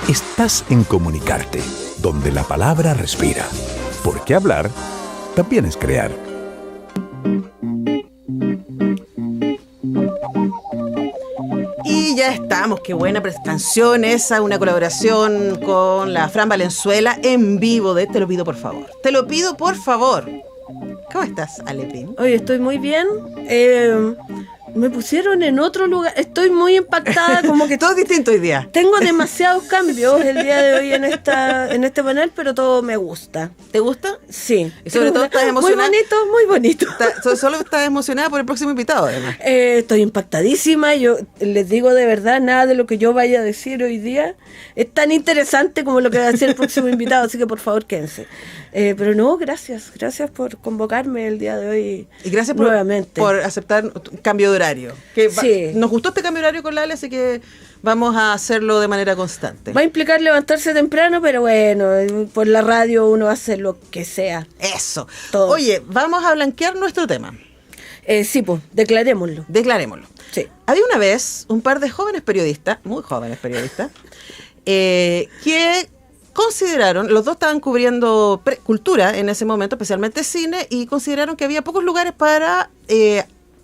Estás en Comunicarte, donde la palabra respira. Porque hablar también es crear. Y ya estamos, qué buena canción esa, una colaboración con la Fran Valenzuela en vivo de Te lo pido por favor. Te lo pido por favor. ¿Cómo estás, Alepín? Oye, estoy muy bien. Me pusieron en otro lugar. Estoy muy impactada, como que todo es distinto hoy día. Tengo demasiados cambios el día de hoy en este panel, pero todo me gusta. ¿Te gusta? Sí. Y sobre todo estás emocionada. Muy bonito. Solo estás emocionada por el próximo invitado, además. Estoy impactadísima. Yo les digo de verdad, nada de lo que yo vaya a decir hoy día es tan interesante como lo que va a decir el próximo invitado, así que por favor quédense. Pero no, gracias por convocarme el día de hoy. Y gracias nuevamente por aceptar un cambio de horario. Sí. Nos gustó este cambio de horario con Lale, así que vamos a hacerlo de manera constante. Va a implicar levantarse temprano, pero bueno, por la radio uno hace lo que sea. Eso. Todo. Oye, vamos a blanquear nuestro tema. Sí, pues, declarémoslo. Sí. Había una vez un par de jóvenes periodistas, muy jóvenes periodistas, que consideraron, los dos estaban cubriendo cultura en ese momento, especialmente cine, y consideraron que había pocos lugares para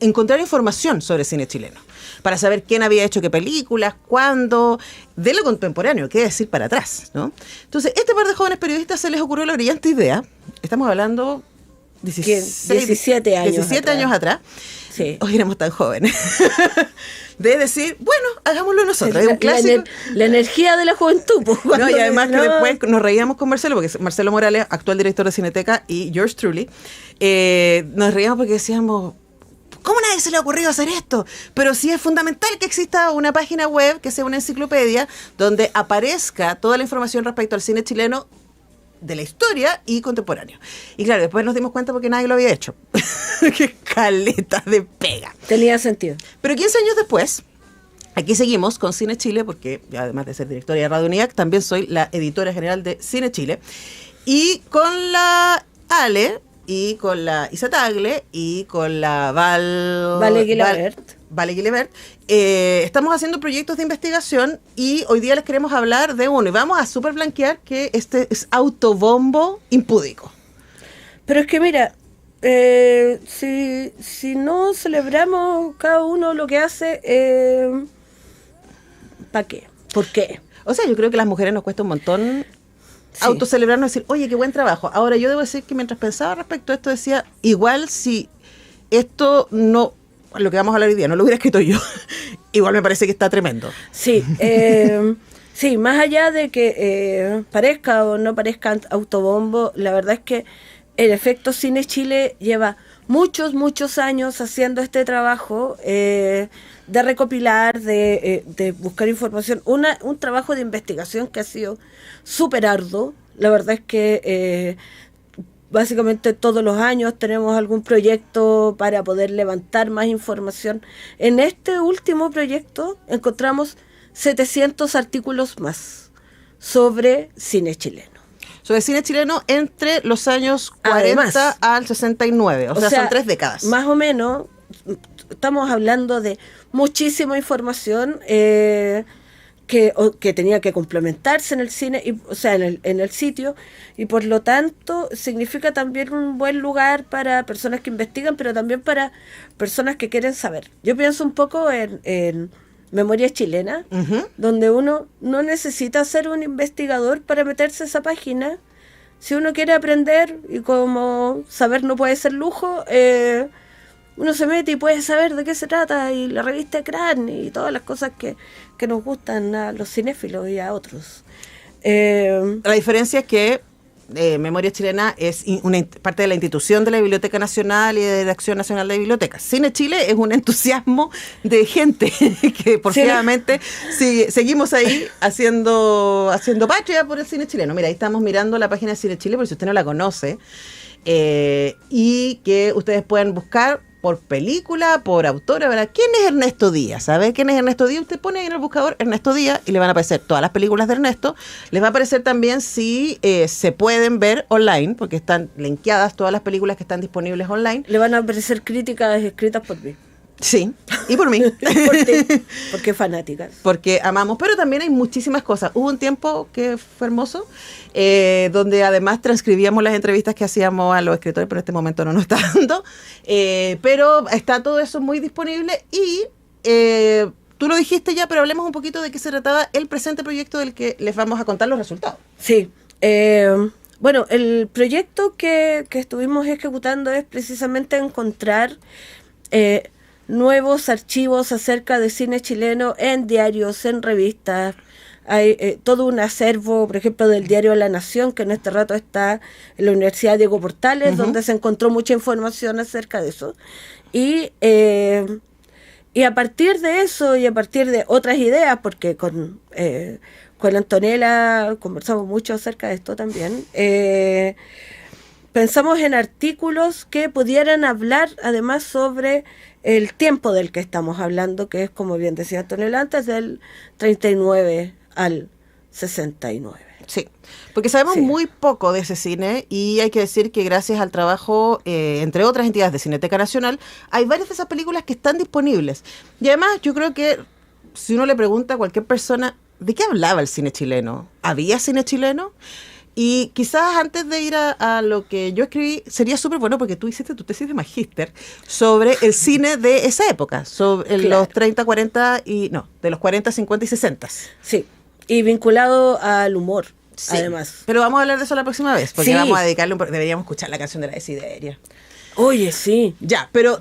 encontrar información sobre cine chileno, para saber quién había hecho qué películas, cuándo, de lo contemporáneo, qué decir para atrás, ¿no? Entonces, este par de jóvenes periodistas se les ocurrió la brillante idea, estamos hablando 17 años atrás. Sí. Hoy éramos tan jóvenes. De decir, bueno, hagámoslo nosotros. Es un clásico. La energía de la juventud. Pues, no, y además que después nos reíamos con Marcelo, porque Marcelo Morales, actual director de Cineteca, y yours truly, nos reíamos porque decíamos, ¿cómo a nadie se le ha ocurrido hacer esto? Pero sí es fundamental que exista una página web, que sea una enciclopedia, donde aparezca toda la información respecto al cine chileno de la historia y contemporáneo. Y claro, después nos dimos cuenta porque nadie lo había hecho. ¡Qué caleta de pega! Tenía sentido. Pero 15 años después, aquí seguimos con Cine Chile, porque yo, además de ser directora de Radio UNIAC, también soy la editora general de Cine Chile. Y con la Ale, y con la Isa Tagle, y con la Vale Guilebert, estamos haciendo proyectos de investigación y hoy día les queremos hablar de uno y vamos a super blanquear que este es autobombo impúdico. Pero es que mira, si no celebramos cada uno lo que hace, ¿para qué? ¿Por qué? O sea, yo creo que a las mujeres nos cuesta un montón autocelebrarnos, decir, oye, qué buen trabajo. Ahora, yo debo decir que mientras pensaba respecto a esto, decía, igual si esto no, lo que vamos a hablar hoy día, no lo hubiera escrito yo, igual me parece que está tremendo. Sí, sí, más allá de que parezca o no parezca autobombo, la verdad es que el efecto Cine Chile lleva muchos años haciendo este trabajo de recopilar, de buscar información, un trabajo de investigación que ha sido súper arduo. La verdad es que básicamente todos los años tenemos algún proyecto para poder levantar más información. En este último proyecto encontramos 700 artículos más sobre cine chileno. Sobre cine chileno entre los años 40 además, al 69, o sea, son 3 décadas. Más o menos, estamos hablando de muchísima información que tenía que complementarse en el cine, o sea, en el sitio, y por lo tanto significa también un buen lugar para personas que investigan, pero también para personas que quieren saber. Yo pienso un poco en Memoria Chilena, donde uno no necesita ser un investigador para meterse a esa página. Si uno quiere aprender, y como saber no puede ser lujo, uno se mete y puede saber de qué se trata, y la revista Ecran, y todas las cosas que nos gustan a los cinéfilos y a otros. La diferencia es que Memoria Chilena es una parte de la institución de la Biblioteca Nacional y de la Acción Nacional de Bibliotecas. Cine Chile es un entusiasmo de gente que porfiadamente seguimos ahí haciendo patria por el cine chileno. Mira, ahí estamos mirando la página de Cine Chile, por si usted no la conoce, y que ustedes pueden buscar por película, por autora, ¿verdad? ¿Quién es Ernesto Díaz? ¿Sabe quién es Ernesto Díaz? Usted pone ahí en el buscador Ernesto Díaz y le van a aparecer todas las películas de Ernesto. Les va a aparecer también si se pueden ver online, porque están linkeadas todas las películas que están disponibles online. Le van a aparecer críticas escritas por mí. Sí, y por mí. Por ti, porque fanáticas. Porque amamos, pero también hay muchísimas cosas. Hubo un tiempo que fue hermoso, donde además transcribíamos las entrevistas que hacíamos a los escritores, pero en este momento no nos está dando. Pero está todo eso muy disponible y tú lo dijiste ya, pero hablemos un poquito de qué se trataba el presente proyecto del que les vamos a contar los resultados. Sí. Bueno, el proyecto que estuvimos ejecutando es precisamente encontrar nuevos archivos acerca de cine chileno en diarios, en revistas. Hay todo un acervo, por ejemplo, del diario La Nación, que en este rato está en la Universidad Diego Portales, donde se encontró mucha información acerca de eso. Y a partir de eso y a partir de otras ideas, porque con Antonella conversamos mucho acerca de esto también, pensamos en artículos que pudieran hablar además sobre el tiempo del que estamos hablando, que es, como bien decía Antonella antes, del 39 al 69. Sí, porque sabemos Sí. muy poco de ese cine y hay que decir que gracias al trabajo, entre otras entidades de Cineteca Nacional, hay varias de esas películas que están disponibles. Y además yo creo que si uno le pregunta a cualquier persona, ¿de qué hablaba el cine chileno? ¿Había cine chileno? Y quizás antes de ir a lo que yo escribí, sería súper bueno porque tú hiciste tu tesis de magíster sobre el cine de esa época, sobre Claro. los 30, 40 y... no, de los 40, 50 y 60. Sí, y vinculado al humor, Sí. además. Pero vamos a hablar de eso la próxima vez, porque Sí. vamos a dedicarle deberíamos escuchar la canción de la Desideria. Oye, sí. Ya, pero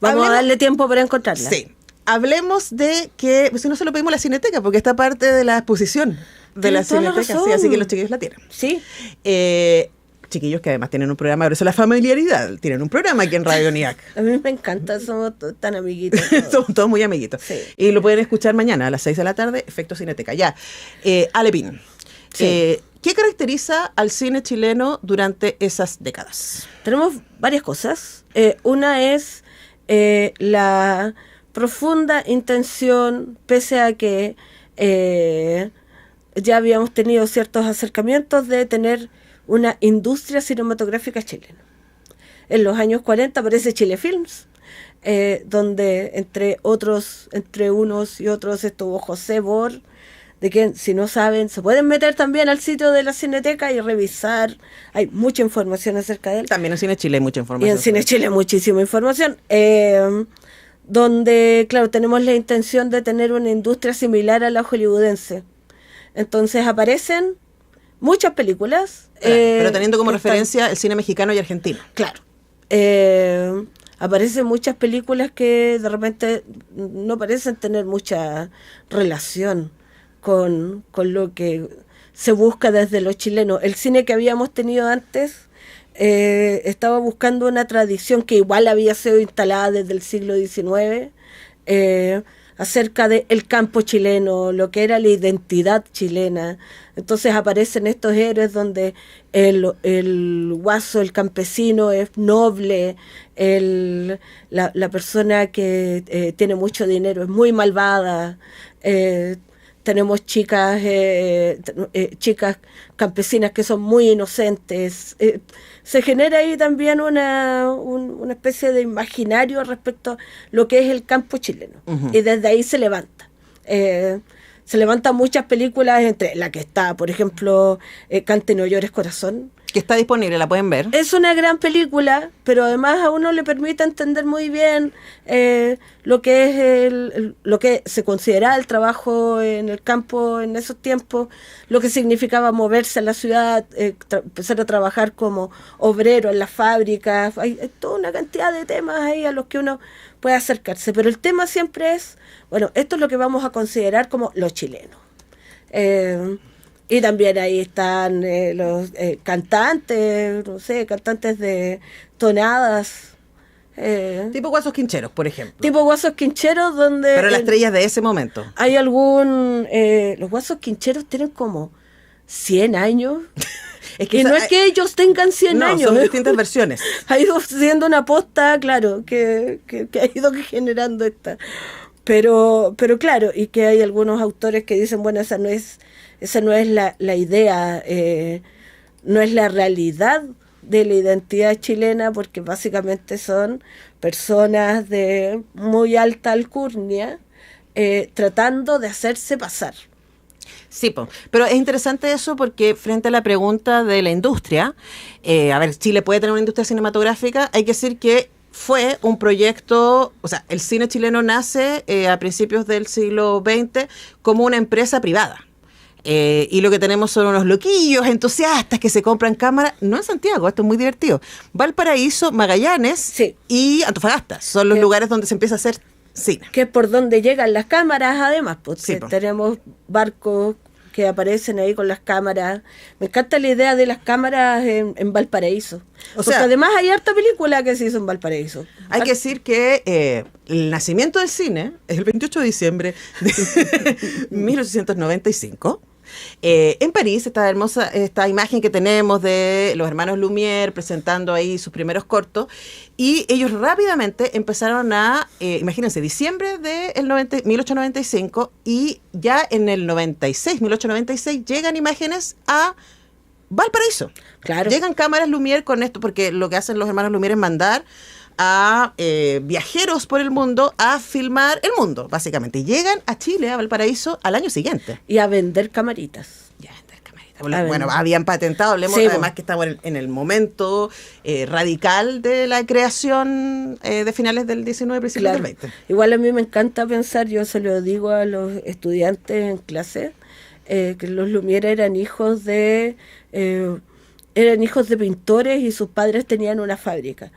Vamos a hablemos- darle tiempo para encontrarla. Sí. Hablemos de que, pues si no se lo pedimos a la Cineteca, porque está parte de la exposición de Tienes la toda la Cineteca, sí, razón. así que los chiquillos la tienen. Sí. Chiquillos que además tienen un programa, por eso la familiaridad, tienen un programa aquí en Radio NIAC. A mí me encanta, somos tan amiguitos. todos. Somos todos muy amiguitos. Sí. Y lo pueden escuchar mañana a las 6 de la tarde, Efecto Cineteca. Ya, Alepín, Sí. ¿qué caracteriza al cine chileno durante esas décadas? Tenemos varias cosas. Una es la profunda intención, pese a que ya habíamos tenido ciertos acercamientos, de tener una industria cinematográfica chilena. En los años 40 aparece Chile Films, donde entre unos y otros estuvo José Bor, de quien, si no saben, se pueden meter también al sitio de la Cineteca y revisar. Hay mucha información acerca de él. También en Cine Chile hay mucha Y información. en Cine Chile muchísima información. Donde, claro, tenemos la intención de tener una industria similar a la hollywoodense. Entonces aparecen muchas películas. Claro, pero teniendo como que están- referencia el cine mexicano y argentino. Claro. Aparecen muchas películas que de repente no parecen tener mucha relación con lo que se busca desde los chilenos. El cine que habíamos tenido antes estaba buscando una tradición que igual había sido instalada desde el siglo XIX, acerca del campo chileno, lo que era la identidad chilena. Entonces aparecen estos héroes donde el guaso, el campesino es noble, la persona que tiene mucho dinero es muy malvada. Tenemos chicas campesinas que son muy inocentes. Se genera ahí también una especie de imaginario respecto a lo que es el campo chileno. Ujú. Y desde ahí se levanta. Se levantan muchas películas, entre la que está, por ejemplo, Cante no llores corazón. Que está disponible, la pueden ver. Es una gran película, pero además a uno le permite entender muy bien lo que es lo que se consideraba el trabajo en el campo en esos tiempos, lo que significaba moverse a la ciudad, empezar a trabajar como obrero en las fábricas. Hay toda una cantidad de temas ahí a los que uno puede acercarse, pero el tema siempre es, bueno, esto es lo que vamos a considerar como lo chileno. Y también ahí están los cantantes, no sé, cantantes de tonadas. Tipo Guasos Quincheros, por ejemplo. Tipo Guasos Quincheros, donde... Pero las estrellas de ese momento. Hay los Guasos Quincheros tienen como 100 años. Es Y no es que ellos tengan 100 no, años. son distintas versiones. Ha ido siendo una aposta, claro, que ha ido generando esta. Pero claro, y que hay algunos autores que dicen, bueno, esa no es la idea, no es la realidad de la identidad chilena, porque básicamente son personas de muy alta alcurnia tratando de hacerse pasar. Sí, pero es interesante eso porque frente a la pregunta de la industria, a ver, Chile puede tener una industria cinematográfica, hay que decir que fue un proyecto, o sea, el cine chileno nace a principios del siglo XX como una empresa privada. Y lo que tenemos son unos loquillos entusiastas que se compran cámaras, no en Santiago, esto es muy divertido. Valparaíso, Magallanes y Antofagasta son los lugares donde se empieza a hacer cine. Que es por donde llegan las cámaras, además, porque tenemos barcos que aparecen ahí con las cámaras. Me encanta la idea de las cámaras en Valparaíso. Porque además hay harta película que se hizo en Valparaíso. Hay que decir que el nacimiento del cine es el 28 de diciembre de 1895. En París, esta imagen que tenemos de los hermanos Lumière presentando ahí sus primeros cortos, y ellos rápidamente empezaron imagínense, diciembre de 1895, y ya en el 1896, llegan imágenes a Valparaíso. Claro. Llegan cámaras Lumière con esto, porque lo que hacen los hermanos Lumière es mandar a viajeros por el mundo a filmar el mundo, básicamente. Llegan a Chile, a Valparaíso, al año siguiente. Y a vender camaritas. Bueno, habían patentado, hablemos además que estamos en el momento radical de la creación de finales del 19, principios del 20. Igual a mí me encanta pensar, yo se lo digo a los estudiantes en clase, que los Lumière eran hijos de pintores y sus padres tenían una fábrica.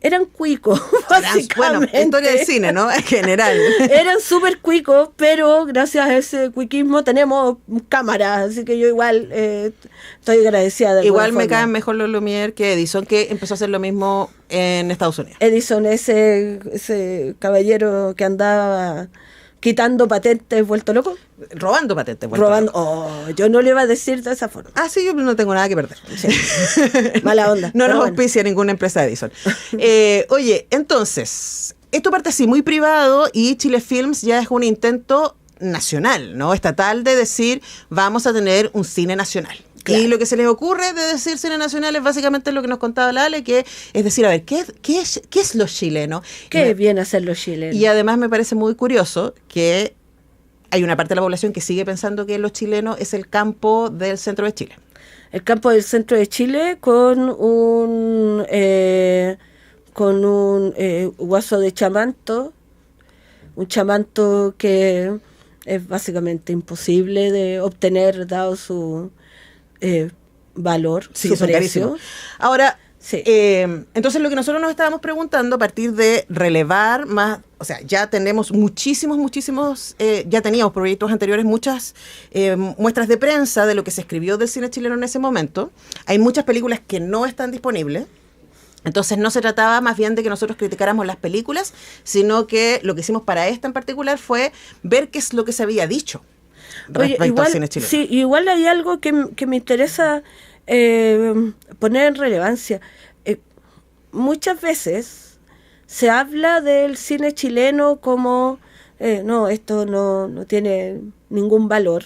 Eran cuicos, básicamente. Bueno, historia del cine, ¿no? En general. Eran súper cuicos, pero gracias a ese cuiquismo tenemos cámaras, así que yo igual estoy agradecida. Igual me caen mejor los Lumière que Edison, que empezó a hacer lo mismo en Estados Unidos. Edison, ese caballero que andaba quitando patentes, vuelto loco. Robando patentes, vuelto loco. Yo no le iba a decir de esa forma. Sí, yo no tengo nada que perder. Sí. Mala onda. No nos auspicia ninguna empresa de Edison. Oye, entonces, esto parte así, muy privado, y Chile Films ya es un intento nacional, ¿no? Estatal, de decir, vamos a tener un cine nacional. Claro. Y lo que se les ocurre de decir cine nacional es básicamente lo que nos contaba la Ale, que es decir, a ver, ¿qué es lo chileno? ¿Qué viene a ser lo chileno? Y además me parece muy curioso que hay una parte de la población que sigue pensando que lo chileno es el campo del centro de Chile. El campo del centro de Chile con un guaso de chamanto, un chamanto que es básicamente imposible de obtener dado su valor, su precio. Ahora, entonces lo que nosotros nos estábamos preguntando a partir de relevar más, o sea, ya tenemos muchísimos, ya teníamos proyectos anteriores, muchas muestras de prensa de lo que se escribió del cine chileno en ese momento. Hay muchas películas que no están disponibles. Entonces no se trataba más bien de que nosotros criticáramos las películas, sino que lo que hicimos para esta en particular fue ver qué es lo que se había dicho respecto al cine chileno. Sí, igual hay algo que me interesa poner en relevancia. Muchas veces se habla del cine chileno como no, esto no tiene ningún valor.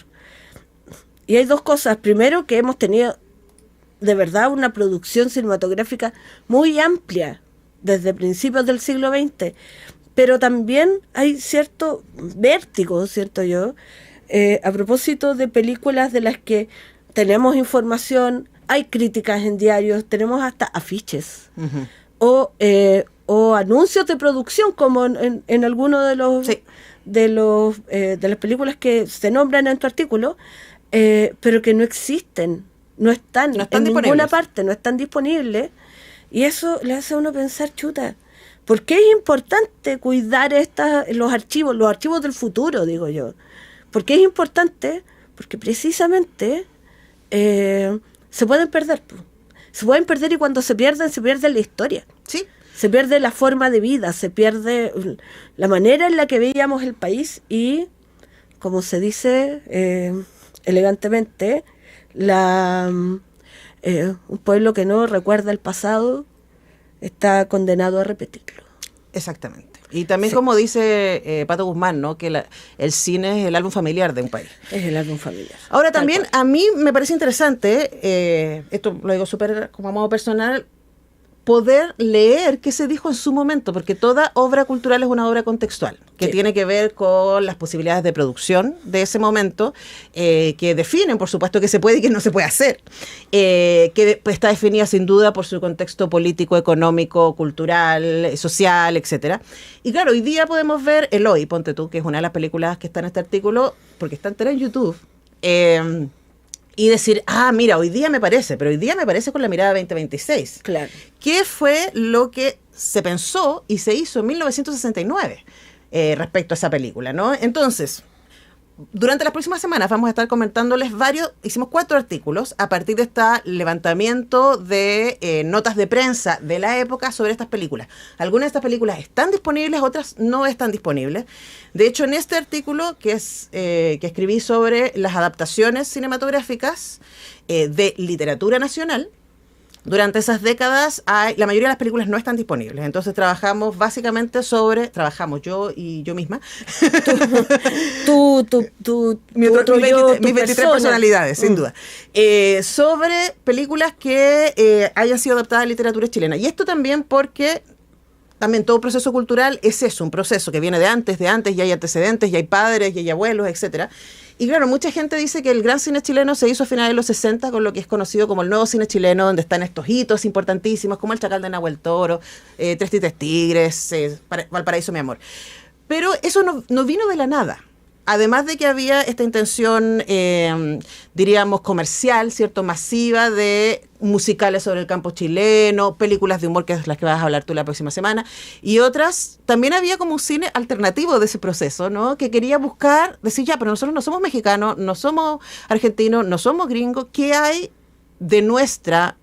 Y hay dos cosas. Primero, que hemos tenido de verdad una producción cinematográfica muy amplia desde principios del siglo XX, pero también hay cierto vértigo, siento yo, a propósito de películas de las que tenemos información, hay críticas en diarios, tenemos hasta afiches o anuncios de producción, como en algunos de las películas que se nombran en tu artículo, pero que no existen. No están en ninguna parte, no están disponibles. Y eso le hace a uno pensar, chuta, ¿por qué es importante cuidar los archivos del futuro, digo yo? ¿Por qué es importante? Porque precisamente se pueden perder. Se pueden perder, y cuando se pierden la historia. Sí. Se pierde la forma de vida, se pierde la manera en la que veíamos el país y, como se dice elegantemente, un pueblo que no recuerda el pasado está condenado a repetirlo. Exactamente. Y también, como dice Pato Guzmán, ¿no? Que el cine es el álbum familiar de un país. Es el álbum familiar. Ahora también a mí me parece interesante, esto lo digo súper como a modo personal, poder leer qué se dijo en su momento, porque toda obra cultural es una obra contextual, que tiene que ver con las posibilidades de producción de ese momento, que definen, por supuesto, qué se puede y qué no se puede hacer, que está definida sin duda por su contexto político, económico, cultural, social, etcétera. Y claro, hoy día podemos ver Eloy, ponte tú, que es una de las películas que está en este artículo, porque está entera en YouTube, y decir, mira, hoy día me parece, pero hoy día me parece con la mirada 2026. Claro. ¿Qué fue lo que se pensó y se hizo en 1969 respecto a esa película, ¿no? Entonces, durante las próximas semanas vamos a estar comentándoles hicimos 4 artículos a partir de este levantamiento de notas de prensa de la época sobre estas películas. Algunas de estas películas están disponibles, otras no están disponibles. De hecho, en este artículo que escribí sobre las adaptaciones cinematográficas de literatura nacional, durante esas décadas, la mayoría de las películas no están disponibles. Entonces trabajamos básicamente trabajamos yo y yo misma. Mis 23 personalidades, sin duda. Sobre películas que hayan sido adaptadas a literatura chilena. Y esto también porque también todo proceso cultural es eso, un proceso que viene de antes, ya hay antecedentes, ya hay padres, ya hay abuelos, etcétera. Y claro, mucha gente dice que el gran cine chileno se hizo a finales de los 60 con lo que es conocido como el nuevo cine chileno, donde están estos hitos importantísimos como El Chacal de Nahuel Toro, Tres Tites Tigres, Valparaíso, mi amor. Pero eso no vino de la nada. Además de que había esta intención, diríamos, comercial, ¿cierto?, masiva de musicales sobre el campo chileno, películas de humor, que es las que vas a hablar tú la próxima semana, y otras, también había como un cine alternativo de ese proceso, ¿no?, que quería buscar, decir, ya, pero nosotros no somos mexicanos, no somos argentinos, no somos gringos, ¿qué hay de nuestra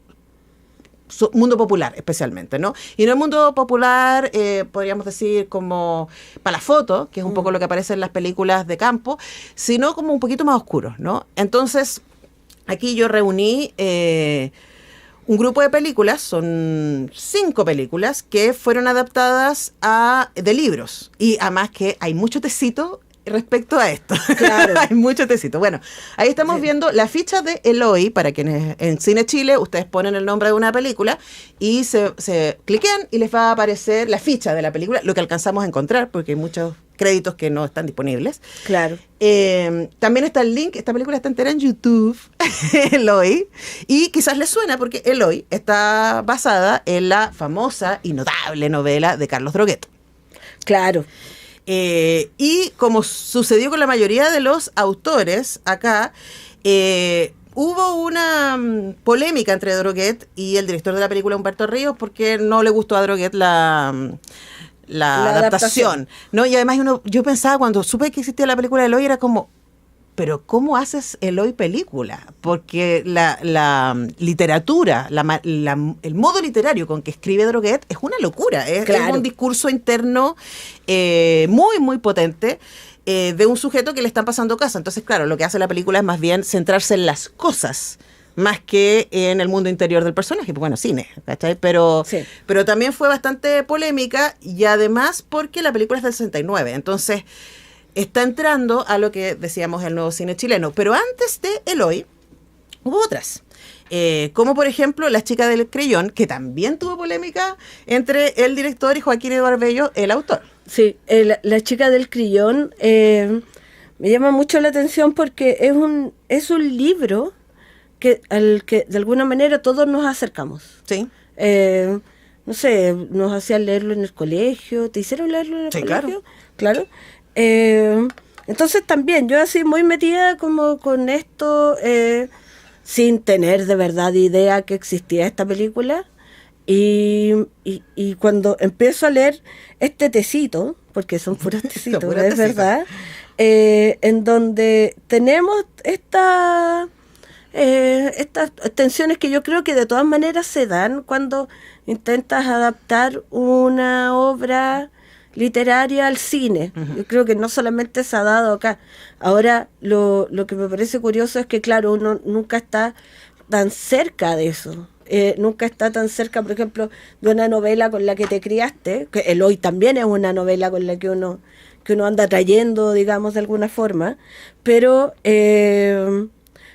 mundo popular especialmente, ¿no? Y no el mundo popular, podríamos decir como para la foto, que es un poco lo que aparece en las películas de campo, sino como un poquito más oscuro, ¿no? Entonces, aquí yo reuní un grupo de películas, son 5 películas, que fueron adaptadas de libros. Y además que hay mucho tecito respecto a esto. Claro. Hay mucho tecito. Bueno, ahí estamos viendo la ficha de Eloy, para quienes en Cine Chile, ustedes ponen el nombre de una película y se cliquean y les va a aparecer la ficha de la película, lo que alcanzamos a encontrar, porque hay muchos créditos que no están disponibles. Claro. También está el link, esta película está entera en YouTube, Eloy, y quizás les suena porque Eloy está basada en la famosa y notable novela de Carlos Droguet. Claro. Y como sucedió con la mayoría de los autores acá, hubo una polémica entre Droguet y el director de la película, Humberto Ríos, porque no le gustó a Droguet la adaptación, ¿no? Y además yo pensaba, cuando supe que existía la película de Eloy, era como, pero ¿cómo haces Eloy película? Porque la literatura, el modo literario con que escribe Droguet es una locura, es un discurso interno muy, muy potente, de un sujeto que le están pasando cosas. Entonces, claro, lo que hace la película es más bien centrarse en las cosas, más que en el mundo interior del personaje. Bueno, cine, ¿cachai? Pero también fue bastante polémica, y además porque la película es del 69, entonces está entrando a lo que decíamos el nuevo cine chileno. Pero antes de Eloy hubo otras, como por ejemplo La chica del creyón, que también tuvo polémica entre el director y Joaquín Eduardo Bello, el autor. Sí, La chica del creyón me llama mucho la atención porque es un libro al que de alguna manera todos nos acercamos. Sí. No sé, nos hacían leerlo en el colegio. ¿Te hicieron leerlo en el colegio? Claro. Entonces también yo así muy metida como con esto, sin tener de verdad idea que existía esta película, y cuando empiezo a leer este tecito, porque son puros tecitos, es verdad, en donde tenemos estas tensiones que yo creo que de todas maneras se dan cuando intentas adaptar una obra literaria al cine. Uh-huh. Yo creo que no solamente se ha dado acá. Ahora, lo que me parece curioso es que, claro, uno nunca está tan cerca de eso. Nunca está tan cerca, por ejemplo, de una novela con la que te criaste, que Eloy también es una novela con la que uno anda trayendo, digamos, de alguna forma, pero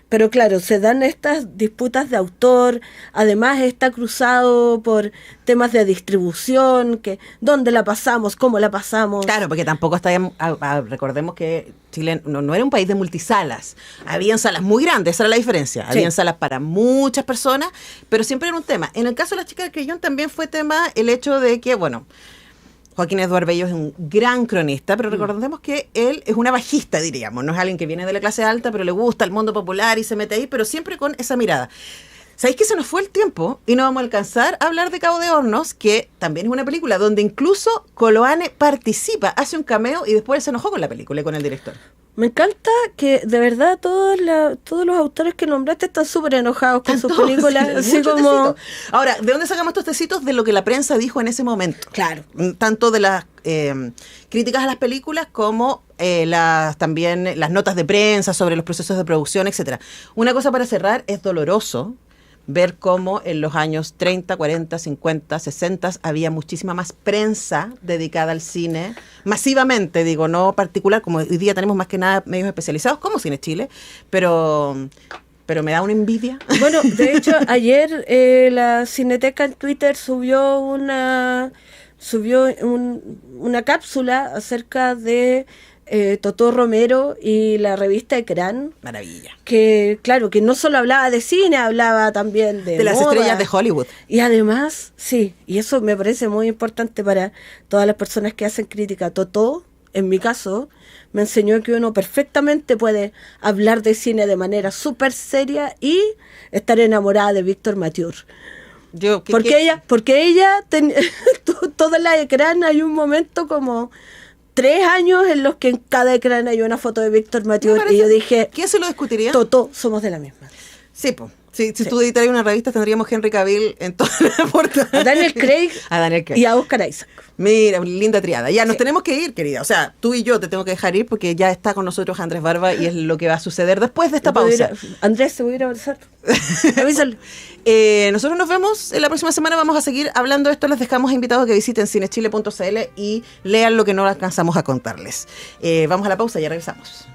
Pero claro, se dan estas disputas de autor, además está cruzado por temas de distribución, que dónde la pasamos, cómo la pasamos. Claro, porque tampoco recordemos que Chile no era un país de multisalas. Habían salas muy grandes, esa era la diferencia. Sí. Habían salas para muchas personas, pero siempre era un tema. En el caso de La Chica del Creyón también fue tema el hecho de que, bueno, Joaquín Eduardo Bello es un gran cronista, pero recordemos que él es una bajista, diríamos. No es alguien que viene de la clase alta, pero le gusta el mundo popular y se mete ahí, pero siempre con esa mirada. ¿Sabéis que se nos fue el tiempo y no vamos a alcanzar a hablar de Cabo de Hornos, que también es una película donde incluso Coloane participa, hace un cameo y después se enojó con la película y con el director? Me encanta que de verdad todos los autores que nombraste están súper enojados con sus películas. Así Muchos como... tecitos. Ahora, ¿de dónde sacamos estos tecitos? De lo que la prensa dijo en ese momento. Claro. Tanto de las críticas a las películas como también las notas de prensa sobre los procesos de producción, etcétera. Una cosa para cerrar, es doloroso ver cómo en los años 30, 40, 50, 60 había muchísima más prensa dedicada al cine, masivamente, digo, no particular, como hoy día tenemos más que nada medios especializados como Cine Chile, pero me da una envidia. Bueno, de hecho, ayer la Cineteca en Twitter subió una cápsula acerca de Totó Romero y la revista Ecrán. Maravilla. Que, claro, que no solo hablaba de cine, hablaba también de las moda. estrellas de Hollywood. Y además, sí, y eso me parece muy importante para todas las personas que hacen crítica. Totó, en mi caso, me enseñó que uno perfectamente puede hablar de cine de manera súper seria y estar enamorada de Víctor Mature. Porque ella toda la Ecrán hay un momento como 3 años en los que en cada Ecrán hay una foto de Víctor Mature y yo dije, ¿quién se lo discutiría? Totó, somos de la misma. Sí, pues. Si tú editaras una revista tendríamos Henry Cavill en toda la portada. A Daniel Craig, y a Oscar Isaac. Mira, linda triada. Ya, nos tenemos que ir, querida. O sea, tú y yo te tengo que dejar ir porque ya está con nosotros Andrés Barba y es lo que va a suceder después de esta pausa. Andrés, ¿se voy a ir a abrazar? Avísale. Nosotros nos vemos la próxima semana. Vamos a seguir hablando de esto. Les dejamos invitados a que visiten cinechile.cl y lean lo que no alcanzamos a contarles. Vamos a la pausa y ya regresamos.